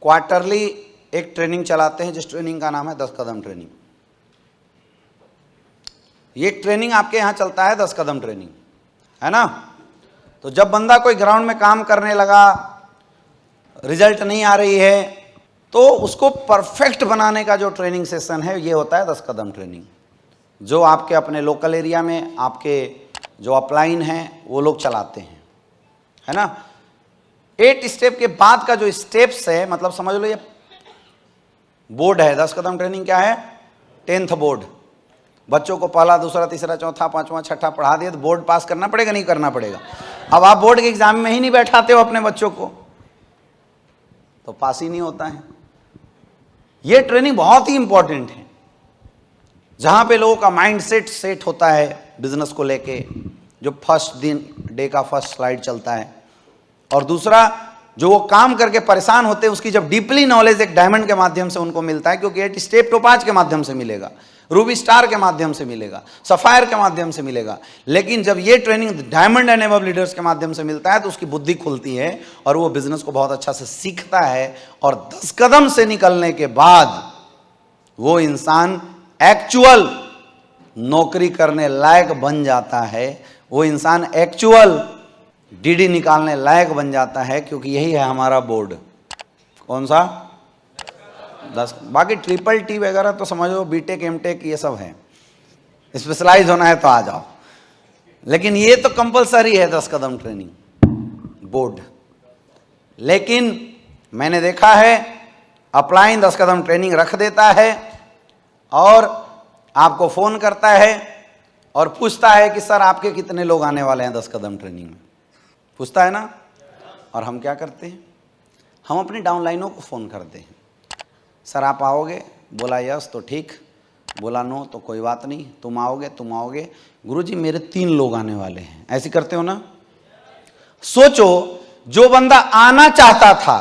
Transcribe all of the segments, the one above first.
Quarterly एक training चलाते हैं जिस ट्रेनिंग का नाम है 10 कदम ट्रेनिंग। ये ट्रेनिंग आपके यहाँ चलता है 10 कदम ट्रेनिंग, है ना। तो जब बंदा कोई ग्राउंड में काम करने लगा, रिजल्ट नहीं आ रही है, तो उसको परफेक्ट बनाने का जो ट्रेनिंग सेशन है ये होता है 10 कदम ट्रेनिंग, जो आपके अपने लोकल एरिया में आपके जो अपलाइन हैं वो लोग चलाते हैं, है ना। 8 स्टेप के बाद का जो स्टेप्स है, मतलब समझ लो ये बोर्ड है। 10 कदम ट्रेनिंग क्या है? 10th board. बच्चों को पहला, दूसरा, तीसरा, चौथा, पांचवा, छठा पढ़ा दिया तो बोर्ड पास करना पड़ेगा, नहीं करना पड़ेगा? अब आप बोर्ड के एग्जाम में ही नहीं बैठाते हो अपने बच्चों को तो पास ही नहीं होता है। ये ट्रेनिंग बहुत ही इंपॉर्टेंट है, जहां पे लोगों का माइंड सेट होता है बिजनेस को लेके, जो फर्स्ट डे का फर्स्ट स्लाइड चलता है, और दूसरा जो वो काम करके परेशान होते हैं उसकी जब डीपली नॉलेज एक डायमंड के माध्यम से उनको मिलता है, क्योंकि 8 स्टेप टोपाज के माध्यम से मिलेगा, रूबी स्टार के माध्यम से मिलेगा, सफायर के माध्यम से मिलेगा, लेकिन जब ये training diamond and above leaders के माध्यम से मिलता है तो उसकी बुद्धि खुलती है और वो बिजनेस को बहुत अच्छा से सीखता है। और 10 कदम से निकलने के बाद वो इंसान एक्चुअल नौकरी करने लायक बन जाता है, वो इंसान एक्चुअल डीडी निकालने लायक बन जाता है, क्योंकि यही है हमारा बोर्ड। कौन सा? 10। बाकी ट्रिपल टी वगैरह तो समझ लो, बीटेक एमटेक ये सब है, स्पेशलाइज होना है तो आ जाओ, लेकिन ये तो कंपलसरी है 10 कदम ट्रेनिंग बोर्ड। लेकिन मैंने देखा है अपलाइन 10 कदम ट्रेनिंग रख देता है और आपको फोन करता है और पूछता है कि सर आपके कितने लोग आने वाले हैं 10 कदम ट्रेनिंग में, पूछता है ना। और हम क्या करते हैं? हम अपनी डाउनलाइनों को फ़ोन करते हैं, सर आप आओगे? बोला यस तो ठीक, बोला नो तो कोई बात नहीं, तुम आओगे? तुम आओगे? गुरुजी मेरे 3 लोग आने वाले हैं। ऐसे करते हो ना? सोचो, जो बंदा आना चाहता था,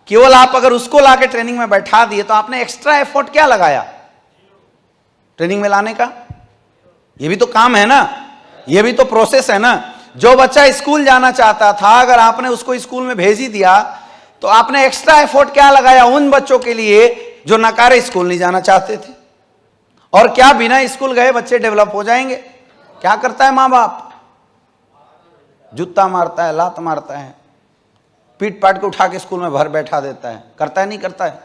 केवल आप अगर उसको लाके ट्रेनिंग में बैठा दिए तो आपने एक्स्ट्रा एफर्ट क्या लगाया ट्रेनिंग में लाने का? ये भी तो काम है ना, ये भी तो प्रोसेस है ना। जो बच्चा स्कूल जाना चाहता था, अगर आपने उसको स्कूल में भेज ही दिया तो आपने एक्स्ट्रा एफर्ट क्या लगाया उन बच्चों के लिए जो नकारे स्कूल नहीं जाना चाहते थे। और क्या बिना स्कूल गए बच्चे डेवलप हो जाएंगे? क्या करता है मां बाप? जूता मारता है, लात मारता है, पीट पाट के उठा के स्कूल में भर बैठा देता है। करता है नहीं करता है?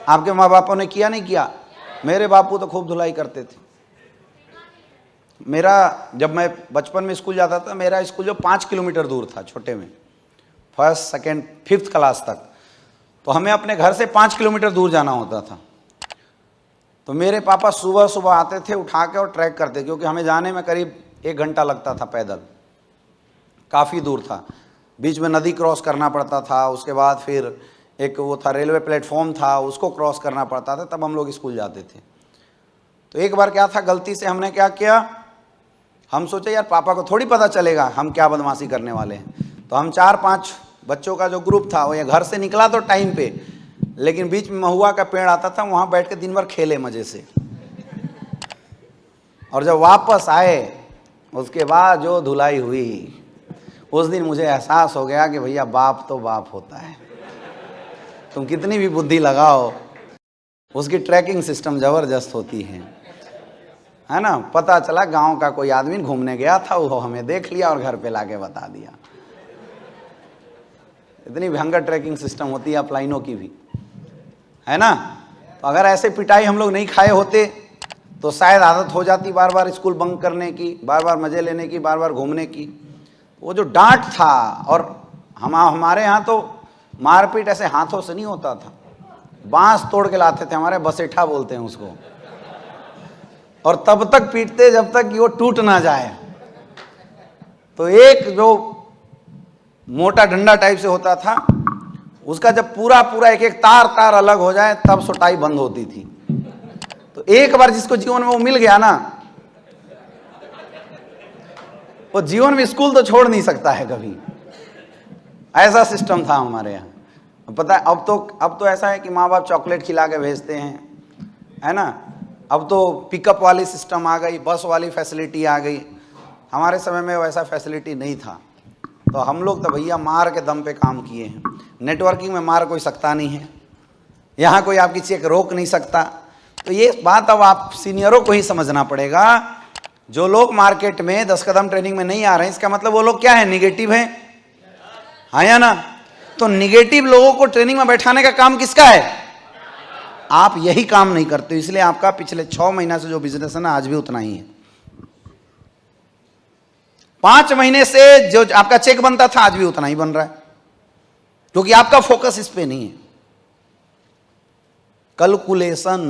आपके माँ बापों ने किया नहीं किया? मेरे बापू तो खूब धुलाई करते थे। मेरा, जब मैं बचपन में स्कूल जाता था, मेरा स्कूल जो 5 किलोमीटर दूर था, छोटे में, 1st, 2nd, 5th क्लास तक, तो हमें अपने घर से 5 किलोमीटर दूर जाना होता था। तो मेरे पापा सुबह सुबह आते थे उठा के और ट्रैक करते, क्योंकि हमें जाने में करीब 1 घंटा लगता था पैदल, काफ़ी दूर था। बीच में नदी क्रॉस करना पड़ता था, उसके बाद फिर एक वो था रेलवे प्लेटफॉर्म था, उसको क्रॉस करना पड़ता था, तब हम लोग स्कूल जाते थे। तो एक बार क्या था, गलती से हमने क्या किया, हम सोचे यार पापा को थोड़ी पता चलेगा हम क्या बदमाशी करने वाले हैं, तो हम 4-5 बच्चों का जो ग्रुप था वो ये घर से निकला तो टाइम पे, लेकिन बीच में महुआ का पेड़ आता था, वहाँ बैठ के दिन भर खेले मज़े से। और जब वापस आए उसके बाद जो धुलाई हुई, उस दिन मुझे एहसास हो गया कि भैया बाप तो बाप होता है, तुम कितनी भी बुद्धि लगाओ उसकी ट्रैकिंग सिस्टम ज़बरदस्त होती है ना। पता चला गांव का कोई आदमी घूमने गया था, वो हमें देख लिया और घर पे लाके बता दिया। इतनी भयंकर ट्रैकिंग सिस्टम होती है अपलाइनों की भी, है ना। तो अगर ऐसे पिटाई हम लोग नहीं खाए होते तो शायद आदत हो जाती बार बार स्कूल बंक करने की, बार बार मज़े लेने की, बार बार घूमने की। वो जो डांट था, और हमारे यहाँ तो मारपीट ऐसे हाथों से नहीं होता था, बांस तोड़ के लाते थे, हमारे बसेठा बोलते हैं उसको, और तब तक पीटते जब तक कि वो टूट ना जाए। तो एक जो मोटा डंडा टाइप से होता था, उसका जब पूरा एक एक तार अलग हो जाए तब सुटाई बंद होती थी। तो एक बार जिसको जीवन में वो मिल गया ना, वो जीवन में स्कूल तो छोड़ नहीं सकता है कभी। ऐसा सिस्टम था हमारे यहाँ। पता है अब तो ऐसा है कि माँ बाप चॉकलेट खिला के भेजते हैं, है ना। अब तो पिकअप वाली सिस्टम आ गई, बस वाली फैसिलिटी आ गई। हमारे समय में वैसा फैसिलिटी नहीं था, तो हम लोग तो भैया मार के दम पे काम किए हैं। नेटवर्किंग में मार कोई सकता नहीं है, यहां कोई आपकी चेक रोक नहीं सकता। तो ये बात अब आप सीनियरों को ही समझना पड़ेगा। जो लोग मार्केट में 10 कदम ट्रेनिंग में नहीं आ रहे हैं, इसका मतलब वो लोग क्या है, निगेटिव है, हाँ या ना। तो निगेटिव लोगों को ट्रेनिंग में बैठाने का काम किसका है? आप यही काम नहीं करते, इसलिए आपका पिछले 6 महीना से जो बिजनेस है ना, आज भी उतना ही है। 5 महीने से जो आपका चेक बनता था, आज भी उतना ही बन रहा है, क्योंकि आपका फोकस इस पे नहीं है। कैलकुलेशन,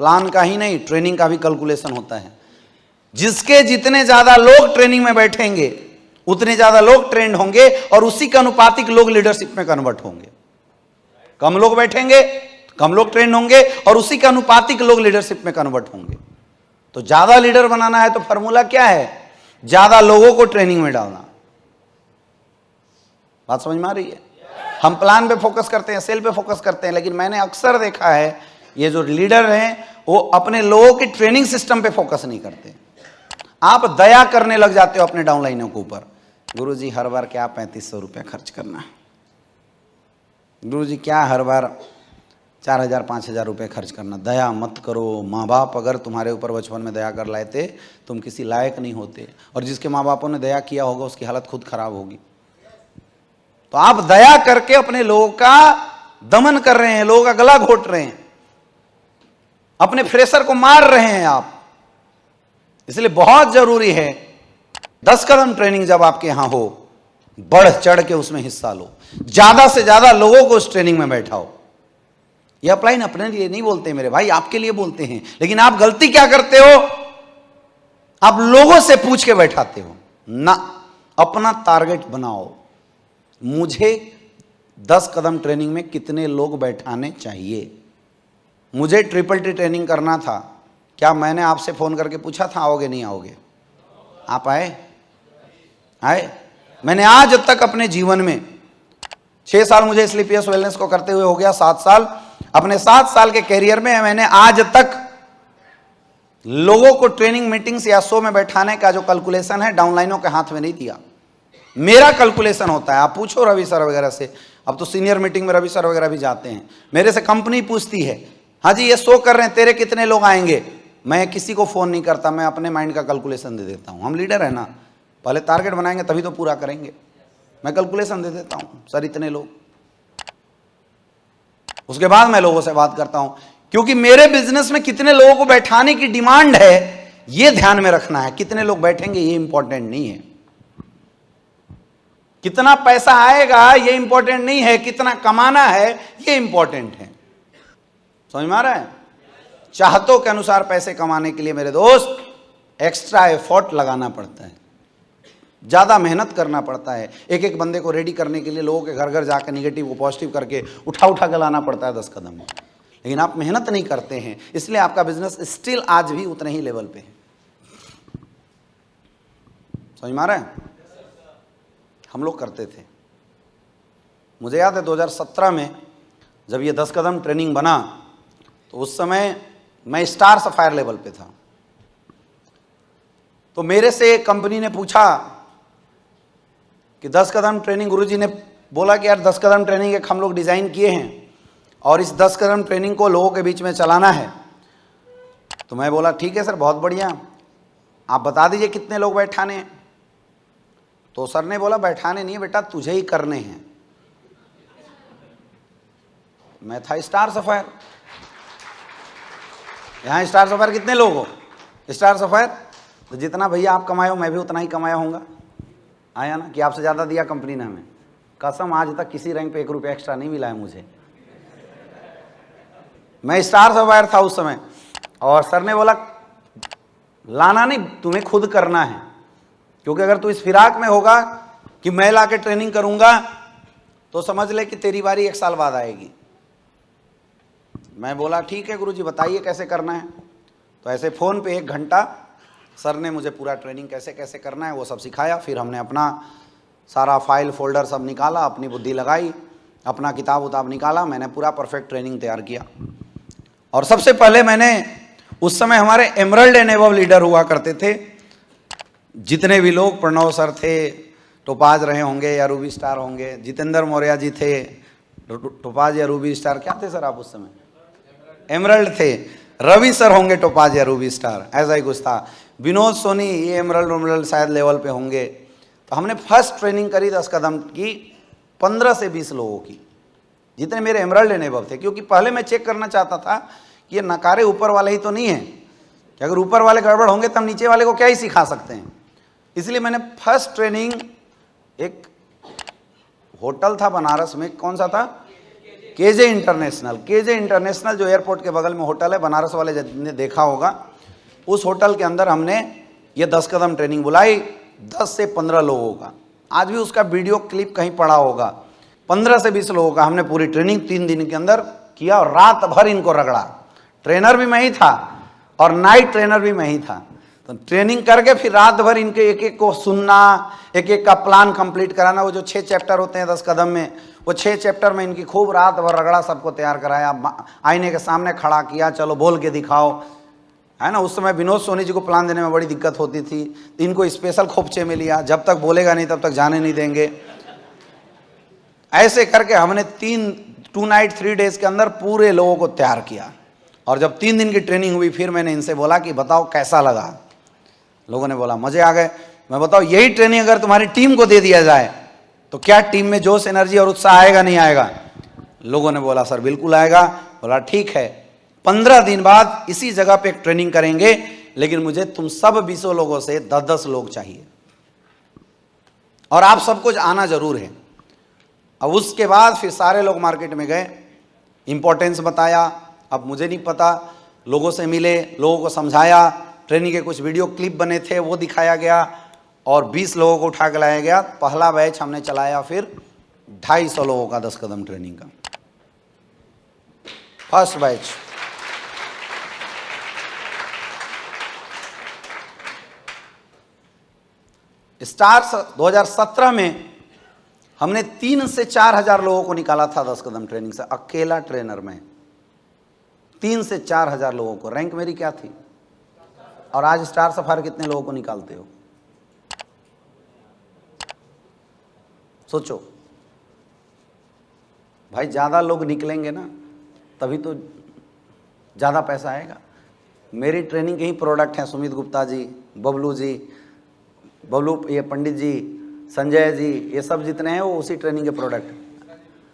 प्लान का ही नहीं, ट्रेनिंग का भी कैलकुलेशन होता है। जिसके जितने ज्यादा लोग ट्रेनिंग में बैठेंगे, उतने ज्यादा लोग ट्रेंड होंगे, और उसी के अनुपातिक लोग लीडरशिप में कन्वर्ट होंगे। कम लोग बैठेंगे, कम लोग ट्रेंड होंगे, और उसी के अनुपातिक लोग लीडरशिप में कन्वर्ट होंगे। तो ज्यादा लीडर बनाना है तो फॉर्मूला क्या है? ज्यादा लोगों को ट्रेनिंग में डालना। बात समझ में आ रही है? हम प्लान पे फोकस करते हैं, सेल पे फोकस करते हैं, लेकिन मैंने अक्सर देखा है ये जो लीडर हैं वो अपने लोगों के ट्रेनिंग सिस्टम पे फोकस नहीं करते। आप दया करने लग जाते हो अपने डाउनलाइनों के ऊपर। गुरुजी हर बार क्या 3500 रुपये खर्च करना, गुरुजी क्या हर बार 4000 5000 रुपये खर्च करना, दया मत करो। माँ बाप अगर तुम्हारे ऊपर बचपन में दया कर लाए थे, तुम किसी लायक नहीं होते, और जिसके माँ बापों ने दया किया होगा उसकी हालत खुद खराब होगी। तो आप दया करके अपने लोगों का दमन कर रहे हैं, लोगों का गला घोट रहे हैं, अपने फ्रेशर को मार रहे हैं आप। इसलिए बहुत जरूरी है 10 कदम ट्रेनिंग जब आपके यहां हो, बढ़ चढ़ के उसमें हिस्सा लो, ज्यादा से ज्यादा लोगों को उस ट्रेनिंग में बैठाओ। यह अपलाइन अपने लिए नहीं बोलते मेरे भाई, आपके लिए बोलते हैं। लेकिन आप गलती क्या करते हो? आप लोगों से पूछ के बैठाते हो ना। अपना टारगेट बनाओ, मुझे 10 कदम ट्रेनिंग में कितने लोग बैठाने चाहिए। मुझे ट्रिपल टी ट्रेनिंग करना था, क्या मैंने आपसे फोन करके पूछा था आओगे नहीं आओगे? आप आए? मैंने आज तक अपने जीवन में 6 साल मुझे स्लीपियस वेलनेस को करते हुए हो गया, 7 साल। अपने 7 साल के कैरियर में मैंने आज तक लोगों को ट्रेनिंग मीटिंग्स या शो में बैठाने का जो कैलकुलेशन है डाउनलाइनों के हाथ में नहीं दिया। मेरा कैलकुलेशन होता है। आप पूछो रवि सर वगैरह से, अब तो सीनियर मीटिंग में रवि सर वगैरह भी जाते हैं। मेरे से कंपनी पूछती है, हाँ जी ये शो कर रहे हैं, तेरे कितने लोग आएंगे? मैं किसी को फोन नहीं करता, मैं अपने माइंड का कैलकुलेशन दे देता हूं। हम लीडर है ना, पहले टारगेट बनाएंगे तभी तो पूरा करेंगे। मैं कैलकुलेशन दे देता हूं, सर इतने लोग, उसके बाद मैं लोगों से बात करता हूं। क्योंकि मेरे बिजनेस में कितने लोगों को बैठाने की डिमांड है, यह ध्यान में रखना है। कितने लोग बैठेंगे ये इंपॉर्टेंट नहीं है, कितना पैसा आएगा ये इंपॉर्टेंट नहीं है, कितना कमाना है ये इंपॉर्टेंट है। समझ में आ रहा है? चाहतों के अनुसार पैसे कमाने के लिए मेरे दोस्त एक्स्ट्रा एफर्ट लगाना पड़ता है, ज्यादा मेहनत करना पड़ता है। एक एक बंदे को रेडी करने के लिए लोगों के घर घर जाकर निगेटिव को पॉजिटिव करके उठा उठा के लाना पड़ता है 10 कदम में। लेकिन आप मेहनत नहीं करते हैं, इसलिए आपका बिजनेस स्टिल आज भी उतने ही लेवल पे है। समझ में आ रहा है? हम लोग करते थे। मुझे याद है 2017 में जब ये 10 कदम ट्रेनिंग बना, तो उस समय मैं स्टार सफायर लेवल पे था। तो मेरे से कंपनी ने पूछा कि 10 कदम ट्रेनिंग, गुरुजी ने बोला कि यार 10 कदम ट्रेनिंग एक हम लोग डिजाइन किए हैं और इस 10 कदम ट्रेनिंग को लोगों के बीच में चलाना है। तो मैं बोला ठीक है सर, बहुत बढ़िया, आप बता दीजिए कितने लोग बैठाने हैं। तो सर ने बोला बैठाने नहीं है बेटा, तुझे ही करने हैं। मैं था स्टार सफायर। यहाँ स्टार सफायर कितने लोग हो? स्टार सफायर तो जितना भैया आप कमाए हो मैं भी उतना ही कमाया होऊंगा। आया ना कि आपसे ज़्यादा दिया कंपनी ने हमें। कसम आज तक किसी रैंक पे 1 रुपया एक्स्ट्रा नहीं मिला है मुझे। मैं स्टार सफायर था उस समय, और सर ने बोला लाना नहीं, तुम्हें खुद करना है। क्योंकि अगर तू इस फिराक में होगा कि मैं ला के ट्रेनिंग करूंगा तो समझ ले कि तेरी बारी 1 साल बाद आएगी। मैं बोला ठीक है गुरुजी, बताइए कैसे करना है। तो ऐसे फ़ोन पे 1 घंटा सर ने मुझे पूरा ट्रेनिंग कैसे कैसे करना है वो सब सिखाया। फिर हमने अपना सारा फाइल फोल्डर सब निकाला, अपनी बुद्धि लगाई, अपना किताब उताब निकाला, मैंने पूरा परफेक्ट ट्रेनिंग तैयार किया। और सबसे पहले मैंने, उस समय हमारे एमरल्ड एंड एबव लीडर हुआ करते थे, जितने भी लोग, प्रणव सर थे, टोपाज रहे होंगे या रूबी स्टार होंगे, जितेंद्र मौर्य जी थे, टोपाज या रूबी स्टार क्या थे सर आप उस समय? एमरल्ड थे। रवि सर होंगे टोपाज या रूबी स्टार, ऐसा ही कुछ था। विनोद सोनी ये एमरल्ड शायद लेवल पे होंगे। तो हमने फर्स्ट ट्रेनिंग करी 10 कदम की 15 से 20 लोगों की, जितने मेरे एमरल्ड एंड अबव थे, क्योंकि पहले मैं चेक करना चाहता था कि ये नकारे ऊपर वाले ही तो नहीं है, कि अगर ऊपर वाले गड़बड़ होंगे तब नीचे वाले को क्या ही सिखा सकते हैं। इसलिए मैंने फर्स्ट ट्रेनिंग, एक होटल था बनारस में, कौन सा था? KJ international. केजे इंटरनेशनल जो एयरपोर्ट के बगल में होटल है, बनारस वाले ने देखा होगा, उस होटल के अंदर हमने ये 10 कदम ट्रेनिंग बुलाई 10 से 15 लोगों का। आज भी उसका वीडियो क्लिप कहीं पड़ा होगा। 15 से 20 लोगों का हमने पूरी ट्रेनिंग 3 दिन के अंदर किया और रात भर इनको रगड़ा। ट्रेनर भी मैं ही था और नाइट ट्रेनर भी मैं ही था। तो ट्रेनिंग करके फिर रात भर इनके एक एक को सुनना, एक एक का प्लान कंप्लीट कराना। वो जो 6 चैप्टर होते हैं 10 कदम में, वो 6 चैप्टर में इनकी खूब रात भर रगड़ा, सबको तैयार कराया, आईने के सामने खड़ा किया, चलो बोल के दिखाओ, है ना। उस समय विनोद सोनी जी को प्लान देने में बड़ी दिक्कत होती थी, इनको स्पेशल खोपचे में लिया, जब तक बोलेगा नहीं तब तक जाने नहीं देंगे। ऐसे करके हमने 2 नाइट 3 डेज के अंदर पूरे लोगों को तैयार किया। और जब 3 दिन की ट्रेनिंग हुई, फिर मैंने इनसे बोला कि बताओ कैसा लगा। लोगों ने बोला मजे आ गए। मैं बताओ यही ट्रेनिंग अगर तुम्हारी टीम को दे दिया जाए तो क्या टीम में जोश, एनर्जी और उत्साह आएगा नहीं आएगा? लोगों ने बोला सर बिल्कुल आएगा। बोला ठीक है, 15 दिन बाद इसी जगह पे एक ट्रेनिंग करेंगे, लेकिन मुझे तुम सब 20 लोगों से 10-10 लोग चाहिए और आप सब कुछ आना जरूर है। अब उसके बाद फिर सारे लोग मार्केट में गए, इंपॉर्टेंस बताया। अब मुझे नहीं पता, लोगों से मिले, लोगों को समझाया, ट्रेनिंग के कुछ वीडियो क्लिप बने थे वो दिखाया गया और 20 लोगों को उठा के लाया गया। पहला बैच हमने चलाया फिर 250 लोगों का 10 कदम ट्रेनिंग का फर्स्ट बैच। स्टार्स 2017 में हमने 3 से 4 हजार लोगों को निकाला था 10 कदम ट्रेनिंग से, अकेला ट्रेनर में 3 से 4 हजार लोगों को। रैंक मेरी क्या थी? और आज स्टार सफायर कितने लोगों को निकालते हो? सोचो भाई, ज्यादा लोग निकलेंगे ना तभी तो ज्यादा पैसा आएगा। मेरी ट्रेनिंग के ही प्रोडक्ट हैं सुमित गुप्ता जी, बबलू जी, ये पंडित जी, संजय जी, ये सब जितने हैं वो उसी ट्रेनिंग के प्रोडक्ट।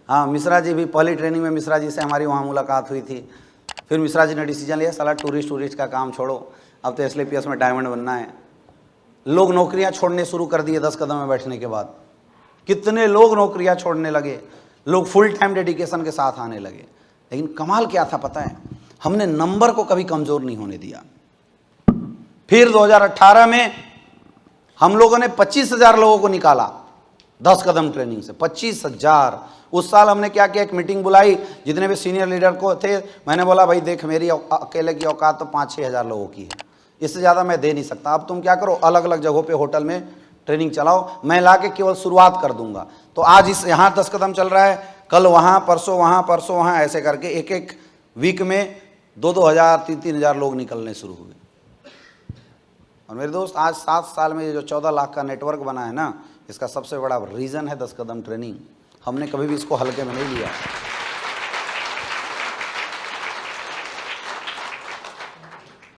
हाँ, मिश्रा जी भी, पहली ट्रेनिंग में मिश्रा जी से हमारी वहाँ मुलाकात हुई थी। फिर मिश्रा जी ने डिसीजन लिया साला टूरिस्ट का काम छोड़ो, अब तो SLPS में डायमंड बनना है। लोग नौकरियां छोड़ने शुरू कर दिए 10 कदम में बैठने के बाद। कितने लोग नौकरियां छोड़ने लगे, लोग फुल टाइम डेडिकेशन के साथ आने लगे। लेकिन कमाल क्या था पता है? हमने नंबर को कभी कमजोर नहीं होने दिया। फिर 2018 में हम लोगों ने 25,000 लोगों को निकाला 10 कदम ट्रेनिंग से, 25,000। उस साल हमने क्या किया, एक मीटिंग बुलाई, जितने भी सीनियर लीडर को थे, मैंने बोला भाई देख मेरी अकेले की औकात तो 5-6 हजार लोगों की है, इससे ज़्यादा मैं दे नहीं सकता। अब तुम क्या करो, अलग अलग जगहों पे होटल में ट्रेनिंग चलाओ, मैं ला के केवल शुरुआत कर दूंगा। तो आज इस यहाँ 10 कदम चल रहा है, कल वहाँ, परसों वहाँ, ऐसे करके एक वीक में 2-2 हजार 3-3 हजार लोग निकलने शुरू हुए। और मेरे दोस्त, आज 7 साल में ये जो 14 लाख का नेटवर्क बना है ना, इसका सबसे बड़ा रीज़न है 10 कदम ट्रेनिंग। हमने कभी भी इसको हल्के में नहीं लिया।